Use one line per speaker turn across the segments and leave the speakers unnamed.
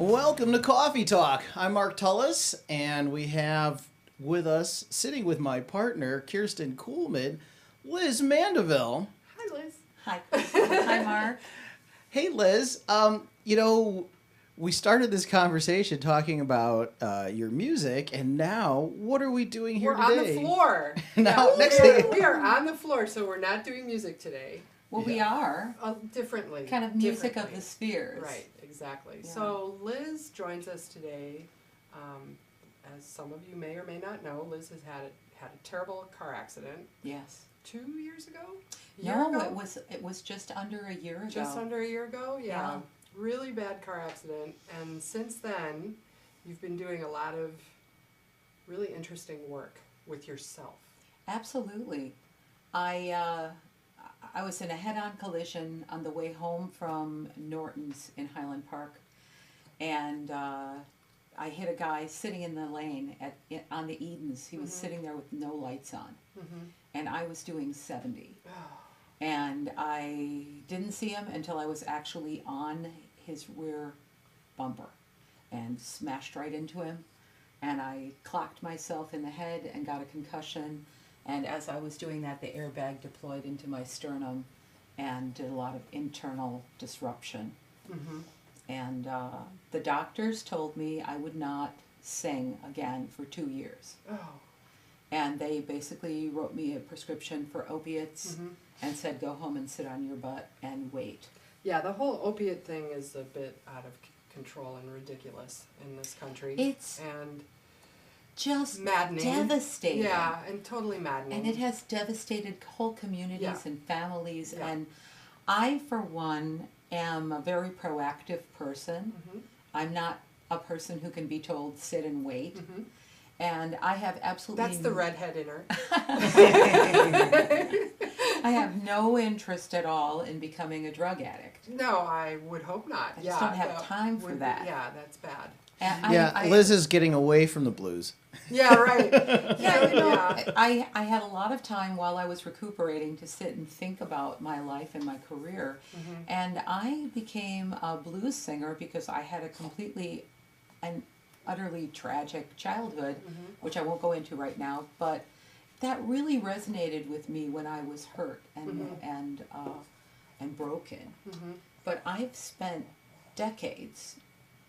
Welcome to Coffee Talk. I'm Mark Tullis, and we have with us, sitting with my partner, Kirsten Kuhlman, Liz Mandeville.
Hi, Liz.
Hi, Kristen. Hi, Mark.
Hey, Liz. We started this conversation talking about your music, and now what are we doing here
We're
today?
on the floor.
Now,
Yeah,
next thing,
we are on the floor, so we're not doing music today.
Well, we are.
Differently.
Kind of music of
differently.
the spheres.
Right, exactly.
Yeah.
So Liz joins us today. As some of you may or may not know, Liz has had a terrible car accident
Yes.
2 years ago?
No, it was just under a year ago.
Just under a year ago? Yeah.
Yeah.
Really bad car accident. And since then, you've been doing a lot of really interesting work with yourself.
Absolutely. I was in a head-on collision on the way home from Norton's in Highland Park, and I hit a guy sitting in the lane on the Edens. He was sitting there with no lights on, and I was doing 70. And I didn't see him until I was actually on his rear bumper and smashed right into him. And I clocked myself in the head and got a concussion. And as I was doing that, the airbag deployed into my sternum and did a lot of internal disruption. And the doctors told me I would not sing again for 2 years. And they basically wrote me a prescription for opiates and said, go home and sit on your butt and wait.
Yeah, the whole opiate thing is a bit out of control and ridiculous in this country.
It's
and
just
maddening.
devastating.
Yeah, and totally maddening.
And it has devastated whole communities
Yeah.
and families.
Yeah.
And I, for one, am a very proactive person. I'm not a person who can be told sit and wait. And I have absolutely...
That's the redhead in her.
I have no interest at all in becoming a drug addict.
No, I would hope not.
I just don't have
that
time for
would be-
that.
Yeah, that's bad.
And
Liz is getting away from the blues.
Yeah, right.
Yeah, you know,
Yeah.
I had a lot of time while I was recuperating to sit and think about my life and my career. And I became a blues singer because I had a completely and utterly tragic childhood, which I won't go into right now, but that really resonated with me when I was hurt and broken. But I've spent decades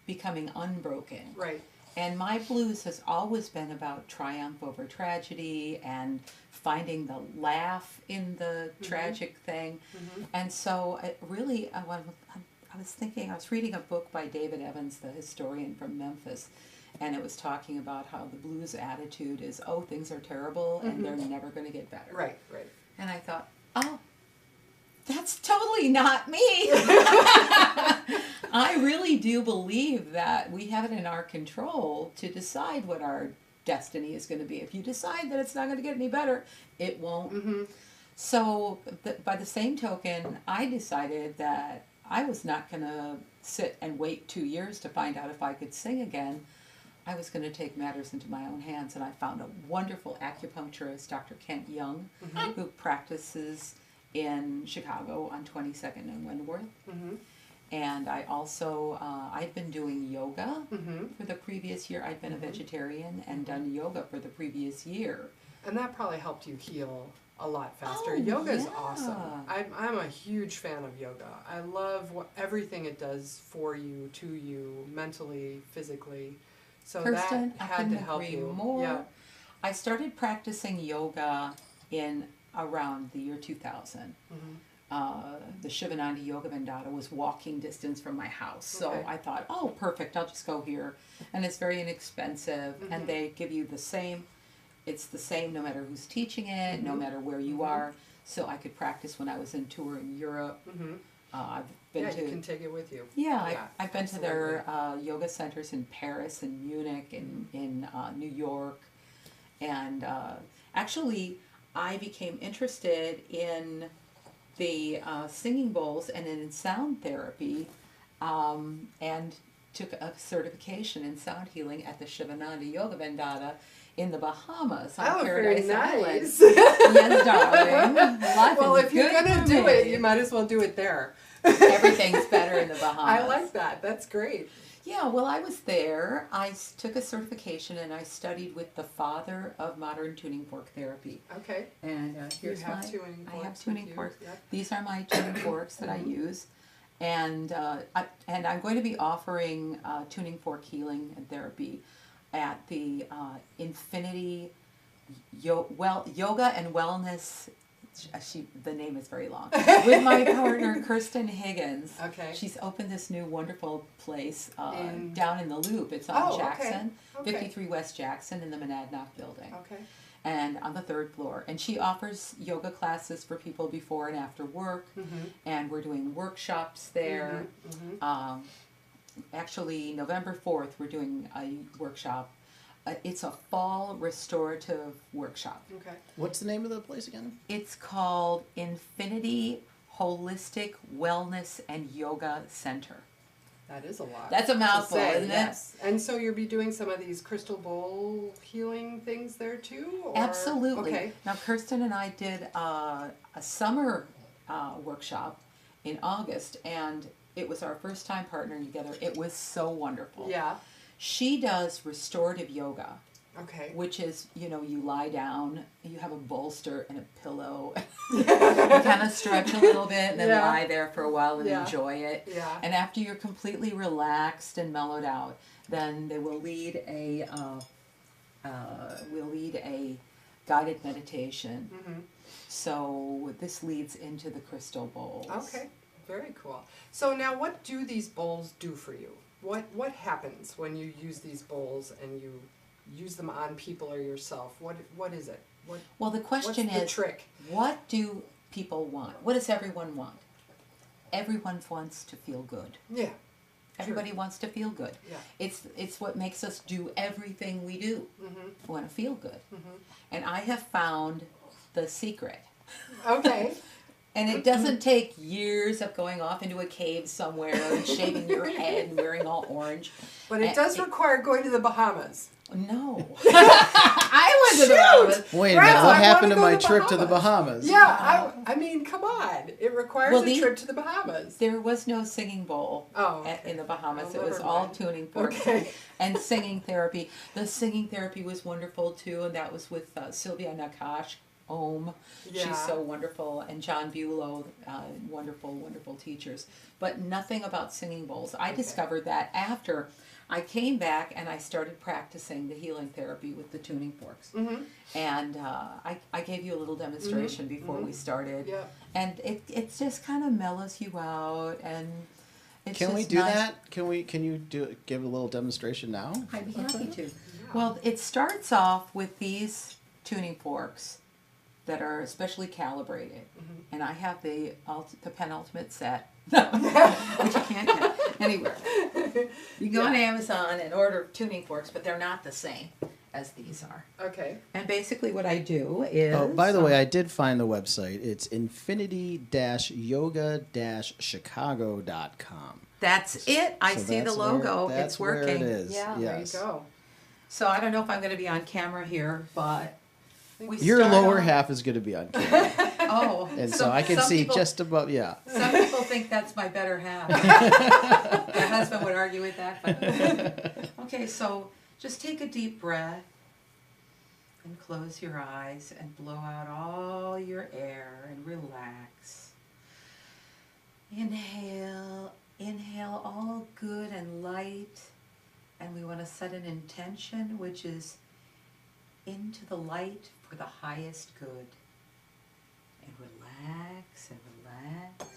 becoming unbroken.
Right.
And my blues has always been about triumph over tragedy and finding the laugh in the tragic thing. And so it really, I was reading a book by David Evans, the historian from Memphis, and it was talking about how the blues attitude is, oh, things are terrible and they're never going to get better.
Right, right.
And I thought, oh, that's totally not me. I really do believe that we have it in our control to decide what our destiny is going to be. If you decide that it's not going to get any better, it won't. So by the same token, I decided that I was not going to sit and wait 2 years to find out if I could sing again. I was going to take matters into my own hands, and I found a wonderful acupuncturist, Dr. Kent Young, who practices in Chicago on 22nd and Wentworth. And I also, I've been doing yoga for the previous year. I've been a vegetarian and done yoga for the previous year.
And that probably helped you heal a lot faster.
Oh,
Yoga is
yeah.
awesome. I'm a huge fan of yoga. I love everything it does for you, to you, mentally, physically. So
Kirsten,
that
I
had
couldn't
to help
agree
you.
more.
Yeah.
I started practicing yoga in around the year 2000. The Shivananda Yoga Mandala was walking distance from my house. So
Okay.
I thought, oh, perfect, I'll just go here. And it's very inexpensive, and they give you the same, it's the same no matter who's teaching it, no matter where you are. So I could practice when I was in tour in Europe. I've been
Yeah,
to...
you can take it with you.
Yeah, I've been to their
absolutely.
yoga centers in Paris and Munich and in New York. And actually, I became interested in the singing bowls and in sound therapy and took a certification in sound healing at the Shivananda Yoga Vendata in the Bahamas on Paradise Island.
Nice.
Yes, darling. Life
Well,
is
if you're
good
going to
for
do it,
me.
you might as well do it there.
Everything's better in the Bahamas.
I like that. That's great.
Yeah, well, I was there. Took a certification and I studied with the father of modern tuning fork therapy.
Okay.
And here's
you have
my.
tuning
I have
forks
tuning
with you.
forks.
Yep.
These are my tuning forks that I use, and I'm going to be offering tuning fork healing and therapy at the Infinity Yoga and Wellness. The name is very long. With my partner Kirsten Higgins.
Okay.
She's opened this new wonderful place down in the Loop. It's on
Oh,
Jackson,
okay.
53 West Jackson in the Monadnock building.
Okay.
And on the 3rd floor. And she offers yoga classes for people before and after work. And we're doing workshops there. Actually, November 4th, we're doing a workshop. It's a fall restorative workshop.
Okay.
What's the name of the place again?
It's called Infinity Holistic Wellness and Yoga Center.
That is a lot.
That's a mouthful,
to say,
isn't it?
yes. And so you'll be doing some of these crystal bowl healing things there too? Or?
Absolutely.
Okay.
Now, Kirsten and I did a summer workshop in August, and it was our first time partnering together. It was so wonderful.
Yeah.
She does restorative yoga,
Okay.
which is, you lie down, you have a bolster and a pillow. You kind of stretch a little bit and then
Yeah.
lie there for a while and
Yeah.
enjoy it.
Yeah.
And after you're completely relaxed and mellowed out, then they will lead a guided meditation. So this leads into the crystal bowls.
Okay. Very cool. So now what do these bowls do for you? What happens when you use these bowls and you use them on people or yourself? What is it?
Well, the question
what's the
is,
trick?
what do people want? What does everyone want? Everyone wants to feel good.
Yeah.
Everybody wants to feel good.
Yeah.
It's what makes us do everything we do. We want to feel good. And I have found the secret.
Okay.
And it doesn't take years of going off into a cave somewhere and shaving your head and wearing all orange.
But it does require going to the Bahamas.
No. I went to the Bahamas.
Wait a
Right,
minute,
I
what happened to
wanna go
my
to
trip to the
Bahamas.
Bahamas?
Yeah, I mean, come on. It requires a
Well,
trip to the Bahamas.
There was no singing bowl
Okay.
in the Bahamas.
Oh,
It was
never
all
mind.
tuning forks
Okay.
and singing therapy. The singing therapy was wonderful too, and that was with Sylvia Nakash.
Yeah.
She's so wonderful, and John Bulow, wonderful, wonderful teachers. But nothing about singing bowls. I discovered that after I came back and I started practicing the healing therapy with the tuning forks. And I gave you a little demonstration before we started.
Yep.
And it just kind of mellows you out, and it's
Can we
just
do
nice.
that? Can you give a little demonstration now?
I'd be happy to. Well, it starts off with these tuning forks that are especially calibrated, and I have the penultimate set, which you can't get anywhere. You can go on Amazon and order tuning forks, but they're not the same as these are.
Okay.
And basically, what I do is.
Oh, by the way, I did find the website. It's infinity-yoga-chicago.com.
That's it. I
So
see the
that's
logo.
where- that's
It's working.
where it is.
Yeah.
Yes.
There you go.
So I don't know if I'm going to be on camera here, but we
Your
start
lower
off-
half is going to be on camera.
Oh,
And so I can
some
see
people-
just above, yeah.
Some people think that's my better half. My husband would argue with that. But okay, so just take a deep breath and close your eyes and blow out all your air and relax. Inhale all good and light. And we want to set an intention, which is into the light for the highest good. And relax and relax.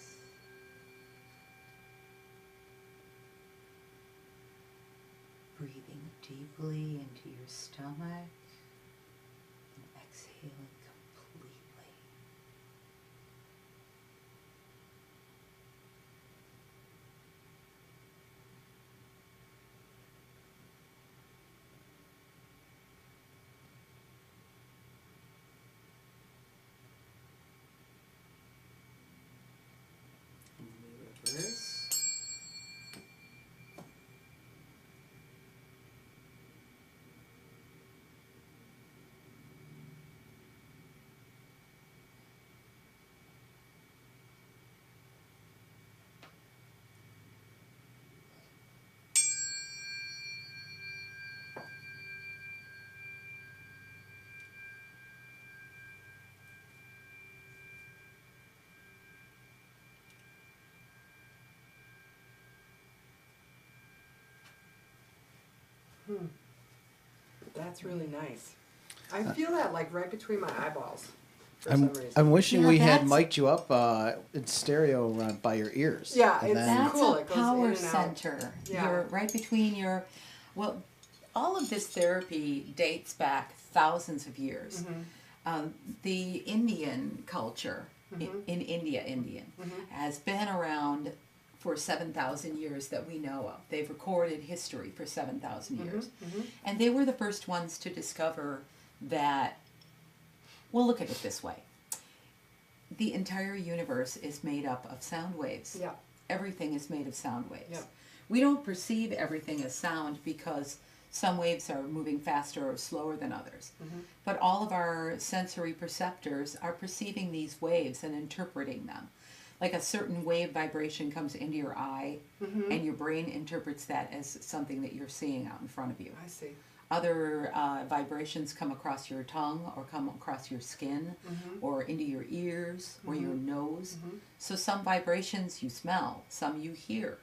Breathing deeply into your stomach and exhaling completely. And then we reverse.
That's really nice. I feel that like right between my eyeballs for
I'm,
some reason.
I'm wishing
Yeah,
we had
that's-
mic'd you up in stereo by your ears.
Yeah,
And
it's
then-
That's
cool.
a
It goes in
power
and out.
center.
Yeah.
You're right between your, well, all of this therapy dates back thousands of years. The Indian culture in India, has been around for 7,000 years that we know of. They've recorded history for 7,000 years. And they were the first ones to discover that, well, look at it this way. The entire universe is made up of sound waves.
Yeah.
Everything is made of sound waves.
Yeah.
We don't perceive everything as sound because some waves are moving faster or slower than others. But all of our sensory perceptors are perceiving these waves and interpreting them. Like a certain wave vibration comes into your eye, and your brain interprets that as something that you're seeing out in front of you.
I see.
Other vibrations come across your tongue or come across your skin or into your ears or your nose. So some vibrations you smell, some you hear.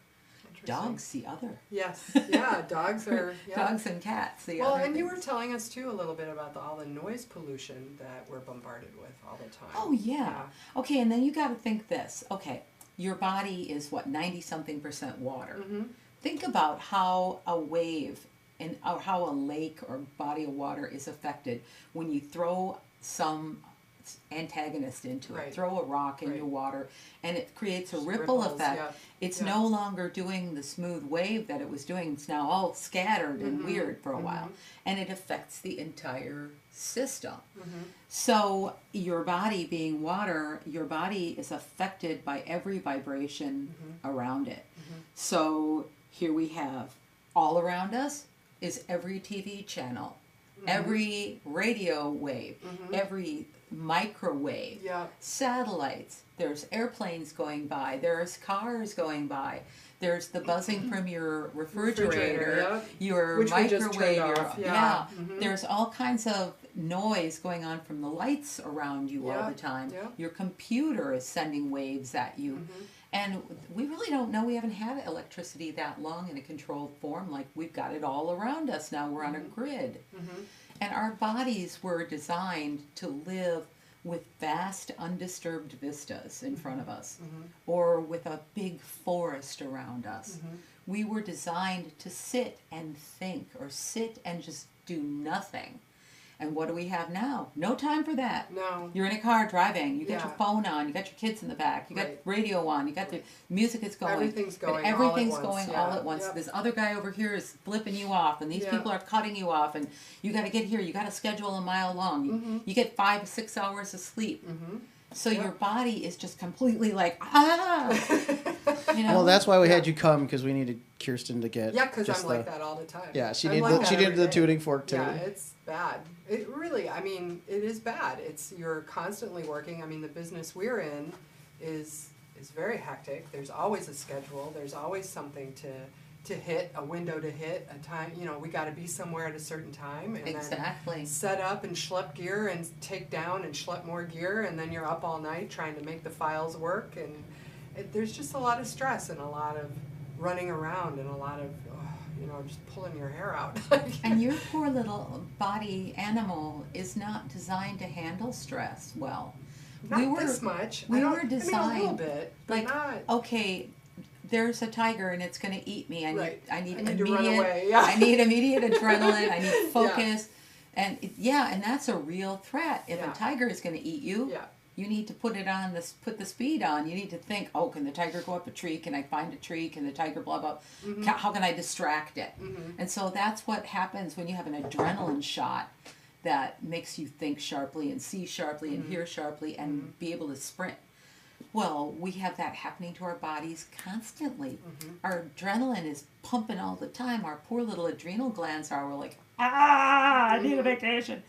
Dogs see other.
Yes. Yeah. Dogs are. Yeah.
Dogs and cats see
Well,
other
and you
things.
were telling us too a little bit about all the noise pollution that we're bombarded with all the time.
Oh, yeah. Okay, and then you got to think this. Okay, your body is what, 90-something% water. Think about how a wave or how a lake or body of water is affected when you throw some antagonist into it.
Right.
Throw a rock into
Right.
water, and it creates a
Just
ripple
ripples,
effect.
yeah.
It's
Yeah.
no longer doing the smooth wave that it was doing. It's now all scattered and weird for a while, and it affects the entire system. So your body being water, your body is affected by every vibration around it. So here we have all around us is every TV channel, every radio wave, every microwave,
Yeah.
satellites, there's airplanes going by, there's cars going by, there's the buzzing from your refrigerator,
Yep.
your
Which we just
microwave,
turned
your,
off, yeah.
there's all kinds of noise going on from the lights around you all
Yeah,
the time.
yeah.
Your computer is sending waves at you. And we really don't know, we haven't had electricity that long in a controlled form. Like, we've got it all around us now, we're on a grid. And our bodies were designed to live with vast undisturbed vistas in front of us, or with a big forest around us. We were designed to sit and think, or sit and just do nothing. And what do we have now? No time for that.
No.
You're in a car driving, you got your
Yeah.
phone on, you got your kids in the back, you got
Right.
radio on, you got the music is going.
Everything's
but
going all at
everything's
once,
going
yeah.
all at once.
Yep.
This other guy over here is flipping you off, and these
Yeah.
people are cutting you off, and you got to get here, you got to schedule a mile long. You get 5 or 6 hours of sleep. So
Yeah.
your body is just completely like, ah! You know?
Well, that's why we had you come, because we needed Kirsten to get.
Yeah, because
just
I'm like that all the time.
Yeah, she
I'm
needed
like
the,
that
she needed
every
the
day.
tuning fork too.
Yeah, it's bad. It really, I mean, it is bad. It's, you're constantly working. I mean, the business we're in is very hectic. There's always a schedule. There's always something to hit, a window to hit, a time. You know, we got to be somewhere at a certain time, and
Exactly.
then set up and schlep gear and take down and schlep more gear, and then you're up all night trying to make the files work, and there's just a lot of stress and a lot of running around and a lot of you know, just pulling your hair out.
And your poor little body animal is not designed to handle stress well.
Not this much.
We
I don't-
were
I mean, a
designed,
little bit, but
like,
not.
okay, there's a tiger and it's going to eat me.
Right.
I need
I need
immediate.
to run away, yeah.
I need immediate adrenaline. I need focus. And and that's a real threat. If
Yeah.
a tiger is going to eat you,
Yeah.
you need to put the speed on. You need to think, oh, can the tiger go up a tree? Can I find a tree? Can the tiger blah blah? How can I distract it? And so that's what happens when you have an adrenaline shot that makes you think sharply and see sharply and hear sharply and be able to sprint. Well, we have that happening to our bodies constantly. Our adrenaline is pumping all the time. Our poor little adrenal glands are, we're like, I need a vacation.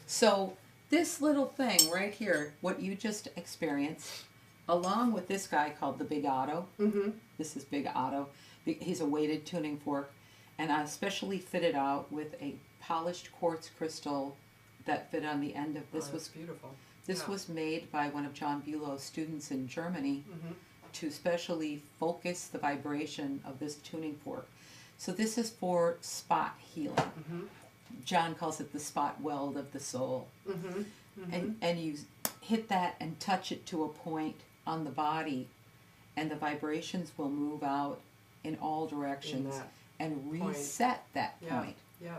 So this little thing right here, what you just experienced, along with this guy called the Big Otto. This is Big Otto. He's a weighted tuning fork, and I specially fitted out with a polished quartz crystal that fit on the end of this.
That's beautiful.
This
Yeah.
was made by one of John Bulow's students in Germany to specially focus the vibration of this tuning fork. So this is for spot healing.
Mm-hmm.
John calls it the spot weld of the soul.
Mm-hmm. Mm-hmm.
And you hit that and touch it to a point on the body, and the vibrations will move out in all directions and reset that point.
Yeah.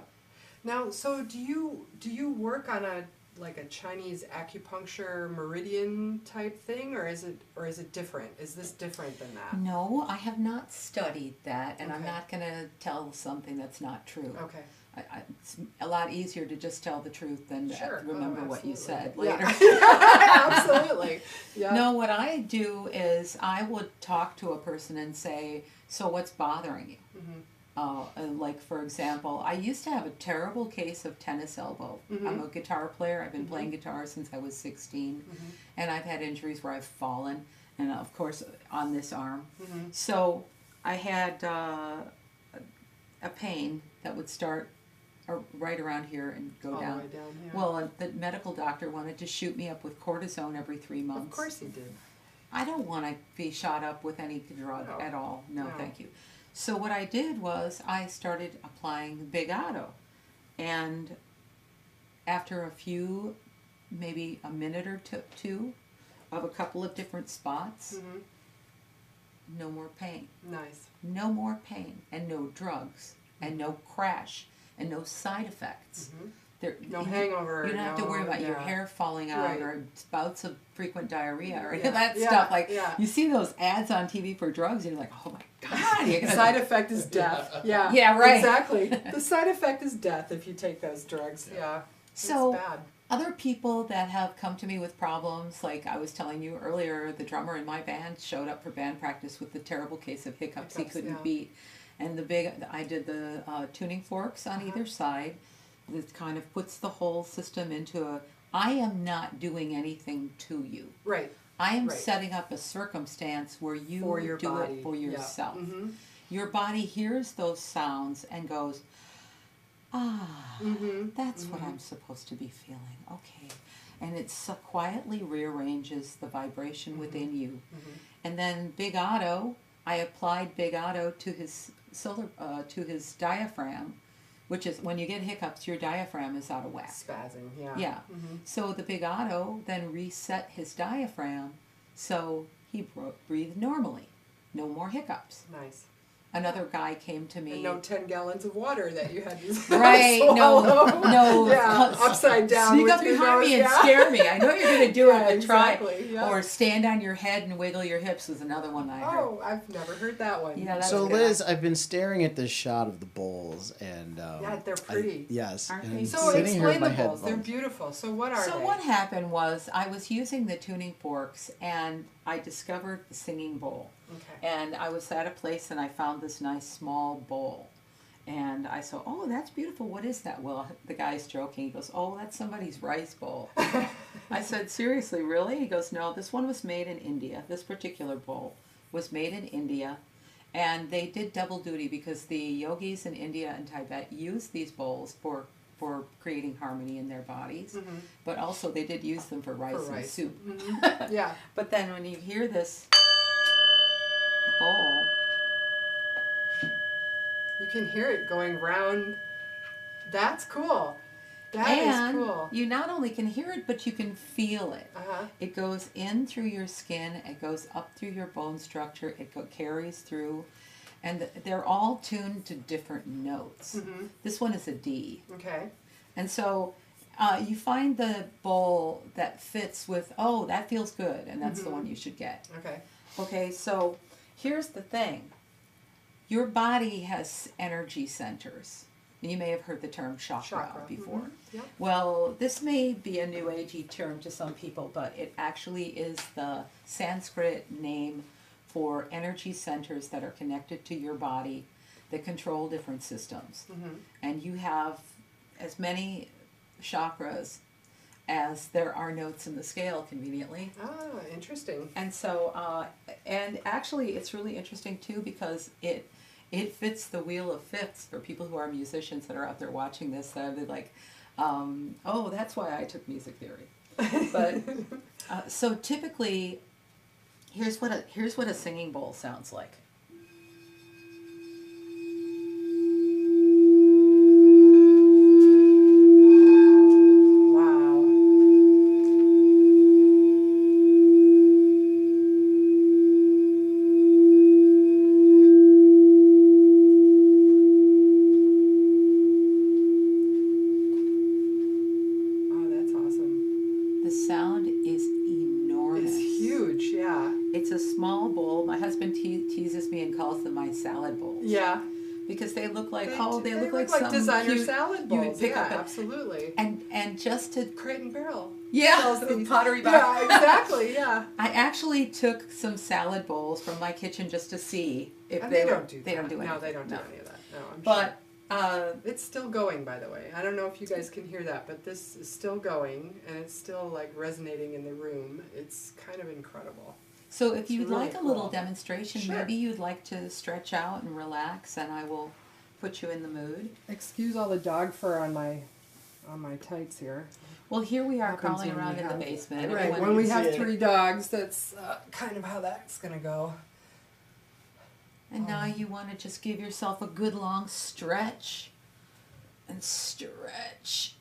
Now, so do you work on a Chinese acupuncture meridian type thing, or is it different? Is this different than that?
No, I have not studied that, and I'm
Okay.
not going to tell something that's not true.
Okay.
It's a lot easier to just tell the truth than
Sure.
to remember what you said later.
Yeah. Absolutely. Yeah.
No, what I do is I would talk to a person and say, so what's bothering you?
Mm-hmm.
Like, for example, I used to have a terrible case of tennis elbow.
Mm-hmm.
I'm a guitar player. I've been playing guitar since I was 16.
Mm-hmm.
And I've had injuries where I've fallen, and of course on this arm.
Mm-hmm.
So I had a pain that would start right around here and go
All
down.
the way down. Yeah.
Well, the medical doctor wanted to shoot me up with cortisone every 3 months.
Of course he did.
I don't want to be shot up with any drug
No.
at all. No,
No.
thank you. So what I did was I started applying Big Otto. And after a few, maybe a minute or two of a couple of different spots,
Mm-hmm.
no more pain.
Nice.
No more pain, and no drugs, and no crash, and no side effects.
Mm-hmm.
There,
No hangover.
You don't have to worry about your hair falling out
Right.
or bouts of frequent diarrhea or any
Yeah.
of that
Yeah.
stuff. Like,
Yeah.
you see those ads on TV for drugs, and you're like, oh my God. You're gonna,
Side effect is death. Yeah.
Yeah, right.
Exactly. The side effect is death if you take those drugs. Yeah.
So-
it's bad.
Other people that have come to me with problems, like I was telling you earlier, the drummer in my band showed up for band practice with the terrible case of hiccups he couldn't
yeah.
beat. And I did the tuning forks on either side. That kind of puts the whole system into I am not doing anything to you.
Right.
I am
Right.
setting up a circumstance where you
For your
do
body.
it for
Yeah.
yourself.
Mm-hmm.
Your body hears those sounds and goes,
Mm-hmm.
that's what I'm supposed to be feeling. Okay. And it quietly rearranges the vibration within you.
Mm-hmm.
And then Big Otto, I applied Big Otto to his to his diaphragm, which is when you get hiccups, your diaphragm is out of whack.
Spazzing. Yeah.
Yeah.
Mm-hmm.
So the Big Otto then reset his diaphragm, so he breathed normally. No more hiccups.
Nice.
Another guy came to me.
And no 10 gallons of water that you had to
Right,
swallow.
no.
Yeah, upside down.
Sneak
with
up
your
behind me
nose,
and
yeah.
scare me. I know you're going to do
Yeah,
it, but try.
exactly, yeah.
Or stand on your head and wiggle your hips was another one I heard.
Oh, I've never heard that one.
Yeah, that's
So
good.
Liz, I've been staring at this shot of the bowls, and
Yeah, they're pretty.
yes,
Aren't
and
they?
I'm
So
sitting here with
explain
my
the bowls. They're
headphones.
beautiful. So what are
So
they?
what happened was I was using the tuning forks and I discovered the singing bowl.
Okay.
And I was at a place and I found this nice small bowl. And I said, oh, that's beautiful. What is that? Well, the guy's joking. He goes, oh, that's somebody's rice bowl. I said, seriously, really? He goes, no, this one was made in India. This particular bowl was made in India. And they did double duty because the yogis in India and Tibet used these bowls for creating harmony in their bodies.
Mm-hmm.
But also they did use them for rice and soup.
Mm-hmm. Yeah.
But then when you hear this bowl,
You can hear it going round. That's cool. That
and
is cool.
you not only can hear it, but you can feel it.
Uh-huh.
It goes in through your skin, it goes up through your bone structure, it carries through, and they're all tuned to different notes.
Mm-hmm.
This one is a D.
Okay.
And so you find the bowl that fits with, oh, that feels good, and that's the one you should get.
Okay.
Okay, so here's the thing. Your body has energy centers. And you may have heard the term chakra before.
Mm-hmm. Yep.
Well, this may be a new agey term to some people, but it actually is the Sanskrit name for energy centers that are connected to your body that control different systems.
Mm-hmm.
And you have as many chakras as there are notes in the scale, conveniently.
Ah, interesting.
And so, and actually it's really interesting too because it fits the wheel of fifths for people who are musicians that are out there watching this. That are like, oh, that's why I took music theory. But so typically, here's what a singing bowl sounds like. the sound is enormous.
It's huge, yeah.
It's a small bowl. My husband teases me and calls them my salad bowls.
Yeah.
Because they look like
They
look like
like
some
designer
cute,
salad
you would
bowls.
pick
Yeah,
up
absolutely.
and just to
Crate and Barrel.
yeah,
sells
the
these.
Pottery Barn.
Yeah, exactly. Yeah.
I actually took some salad bowls from my kitchen just to see if
And
they
don't do that.
They don't do anything.
No, they don't do any of that. No, I'm
But
sure. It's still going, by the way. I don't know if you guys can hear that, but this is still going, and it's still like resonating in the room. It's kind of incredible.
so if
It's
you'd
really
like a
cool.
little demonstration,
Sure.
maybe you'd like to stretch out and relax, and I will put you in the mood.
Excuse all the dog fur on my tights here.
Well, here we are
Happens
crawling
when we
around in the
have-
basement.
Right,
Everyone
when we
can
have
see it.
3 dogs, that's kind of how that's going to go.
And now you want to just give yourself a good long stretch and stretch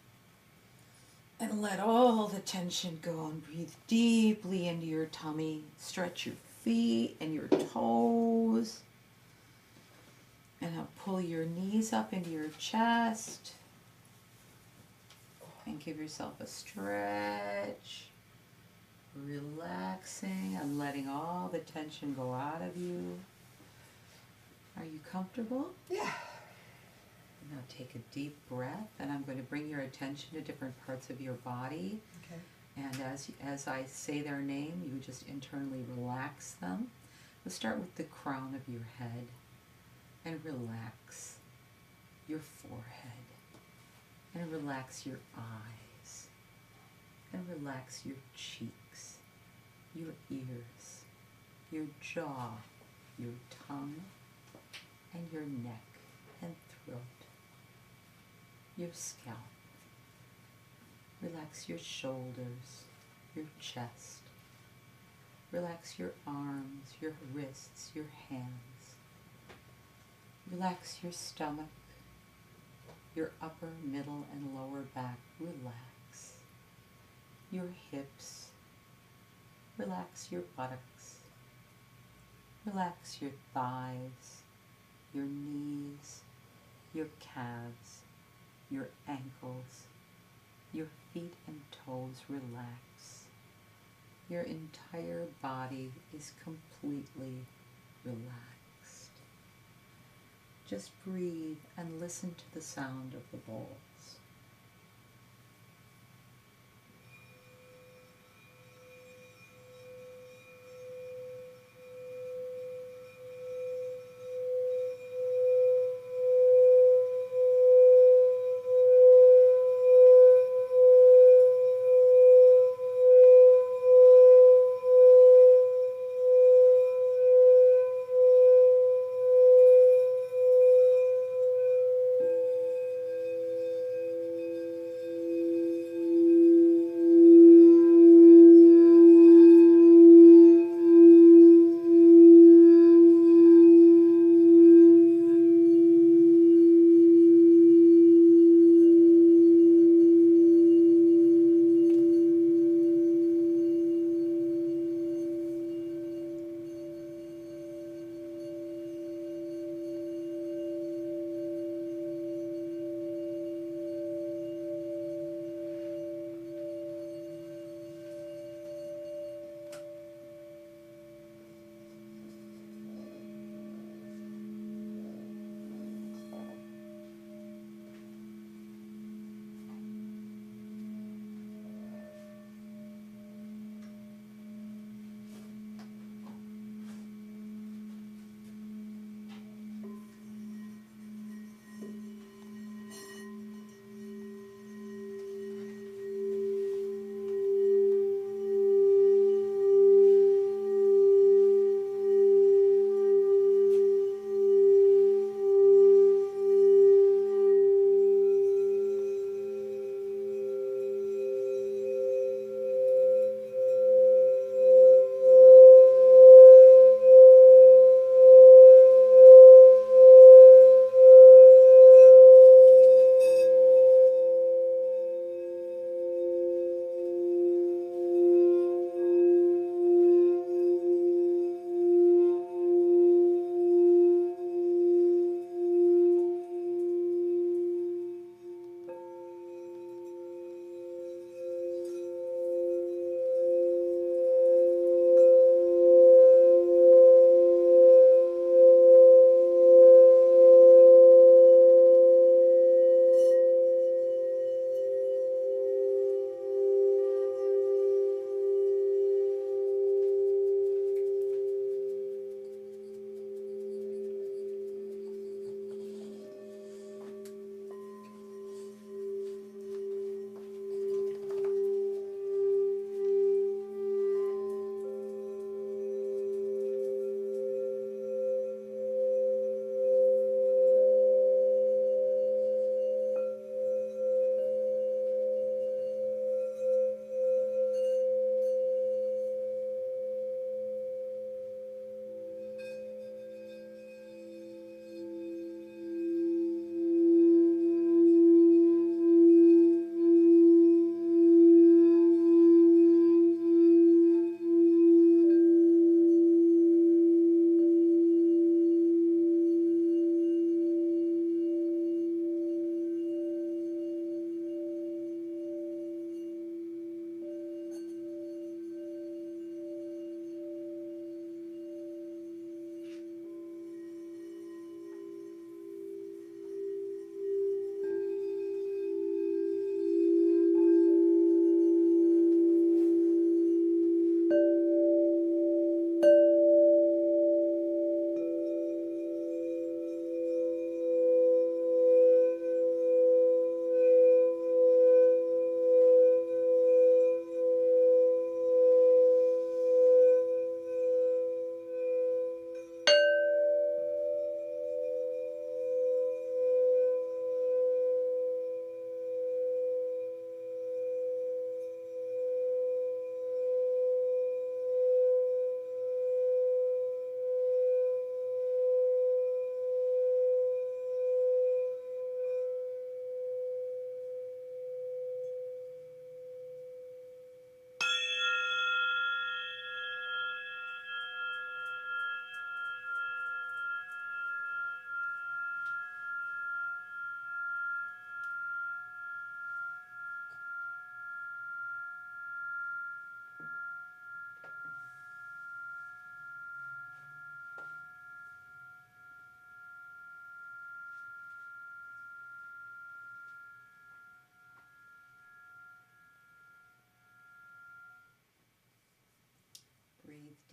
and let all the tension go and breathe deeply into your tummy. Stretch your feet and your toes. And now pull your knees up into your chest and give yourself a stretch. Relaxing and letting all the tension go out of you. Are you comfortable?
Yeah.
Now take a deep breath, and I'm going to bring your attention to different parts of your body.
Okay.
And as I say their name, you just internally relax them. Let's start with the crown of your head and relax your forehead and relax your eyes and relax your cheeks, your ears, your jaw, your tongue, and your neck and throat, your scalp. Relax your shoulders, your chest. Relax your arms, your wrists, your hands. Relax your stomach, your upper, middle, and lower back. Relax. Your hips. Relax your buttocks. Relax your thighs, your knees, your calves, your ankles, your feet and toes. Relax. Your entire body is completely relaxed. Just breathe and listen to the sound of the bowls.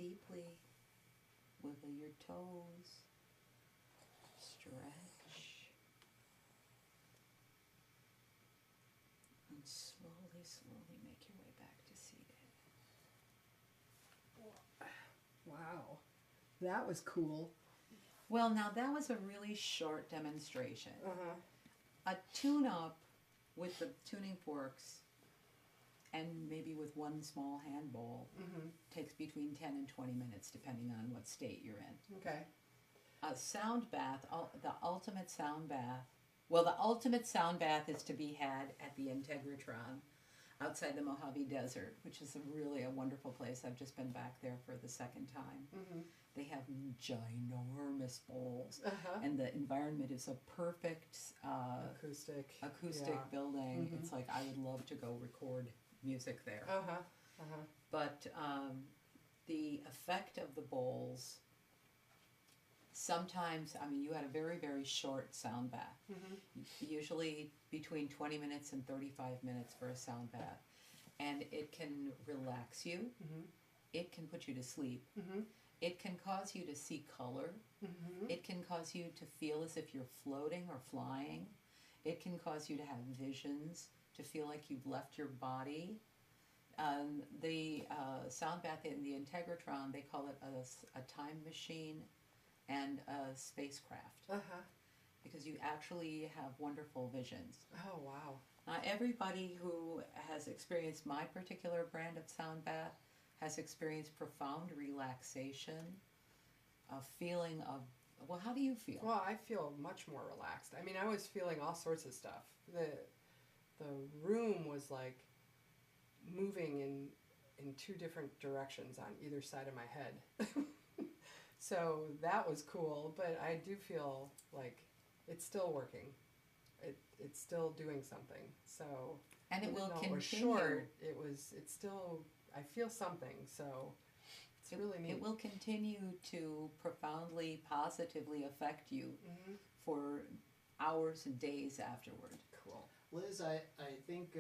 deeply. Wiggle your toes. Stretch. And slowly, slowly make your way back to seated.
Wow. That was cool.
Well, now that was a really short demonstration.
Uh-huh.
A tune-up with the tuning forks and maybe with one small hand bowl takes between 10 and 20 minutes depending on what state you're in.
Okay.
A sound bath, the ultimate sound bath, well, the ultimate sound bath is to be had at the Integratron outside the Mojave Desert, which is really a wonderful place. I've just been back there for the second time. They have ginormous bowls, and the environment is a perfect
acoustic
building. It's like I would love to go record music there. But the effect of the bowls, sometimes, I mean, you had a very, very short sound bath. Usually between 20 minutes and 35 minutes for a sound bath. And it can relax you. It can put you to sleep. It can cause you to see color. It can cause you to feel as if you're floating or flying. It can cause you to have visions, to feel like you've left your body. The sound bath in the Integratron, they call it a time machine and a spacecraft. Because you actually have wonderful visions.
Oh, wow.
Everybody who has experienced my particular brand of sound bath has experienced profound relaxation, a feeling of, well, how do you feel?
Well, I feel much more relaxed. I mean, I was feeling all sorts of stuff. The room was like moving in two different directions on either side of my head. So that was cool, but I do feel like it's still working. It's still doing something. So
and it will continue.
It was short. It's still, I feel something. So it's really neat.
It will continue to profoundly, positively affect you for hours and days afterward.
Cool.
Liz, I think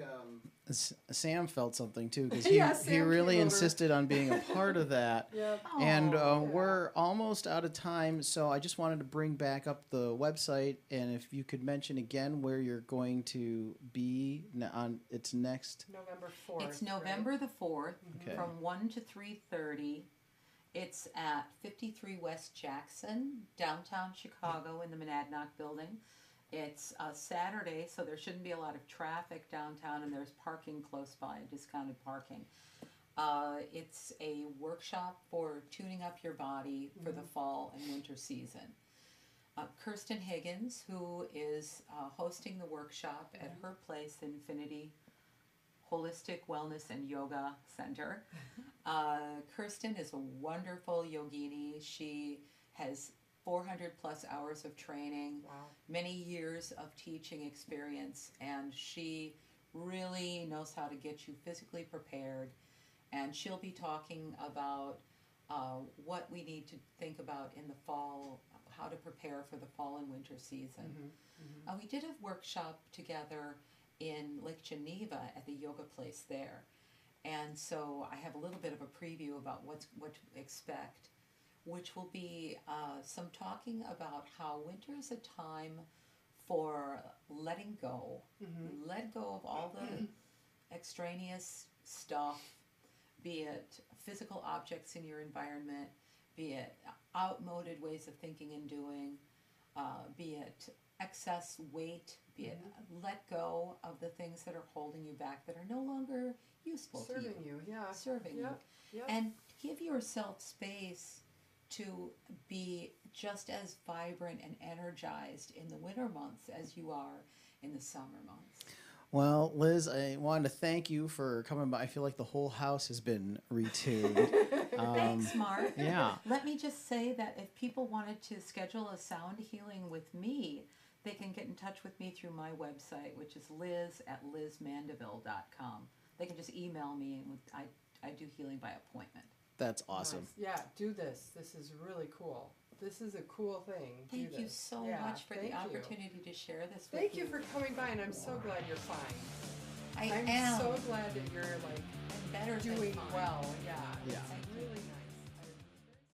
Sam felt something too because he
Sam
really
came over.
insisted on being a part of that. And we're almost out of time, so I just wanted to bring back up the website, and if you could mention again where you're going to be on its next.
November 4th.
It's November the 4th
Okay.
from 1 to 3:30. It's at 53 West Jackson, downtown Chicago in the Monadnock building. It's a Saturday, so there shouldn't be a lot of traffic downtown, and there's parking close by, discounted parking. It's a workshop for tuning up your body for the fall and winter season. Kirsten Higgins, who is hosting the workshop at her place, Infinity Holistic Wellness and Yoga Center. Kirsten is a wonderful yogini. She has 400 plus hours of training, many years of teaching experience, and she really knows how to get you physically prepared. And she'll be talking about what we need to think about in the fall, how to prepare for the fall and winter season. We did a workshop together in Lake Geneva at the yoga place there. And so I have a little bit of a preview about what to expect, which will be some talking about how winter is a time for letting go. Let go of all the extraneous stuff, be it physical objects in your environment, be it outmoded ways of thinking and doing, be it excess weight, be it let go of the things that are holding you back that are no longer useful to you.
Serving you, yeah.
Serving you. And give yourself space to be just as vibrant and energized in the winter months as you are in the summer months.
Well, Liz, I wanted to thank you for coming by. I feel like the whole house has been retuned.
Thanks, Mark.
Yeah.
Let me just say that if people wanted to schedule a sound healing with me, they can get in touch with me through my website, which is liz@lizmandeville.com. They can just email me, and I do healing by appointment.
That's awesome.
Nice. Yeah, do this. This is really cool. This is a cool thing.
Thank you so much for the opportunity to share this with you.
Thank you for coming by, and I'm so glad you're fine.
I'm
so glad that you're like
better
doing
than fine.
well. Yeah.
Yeah.
It's really nice.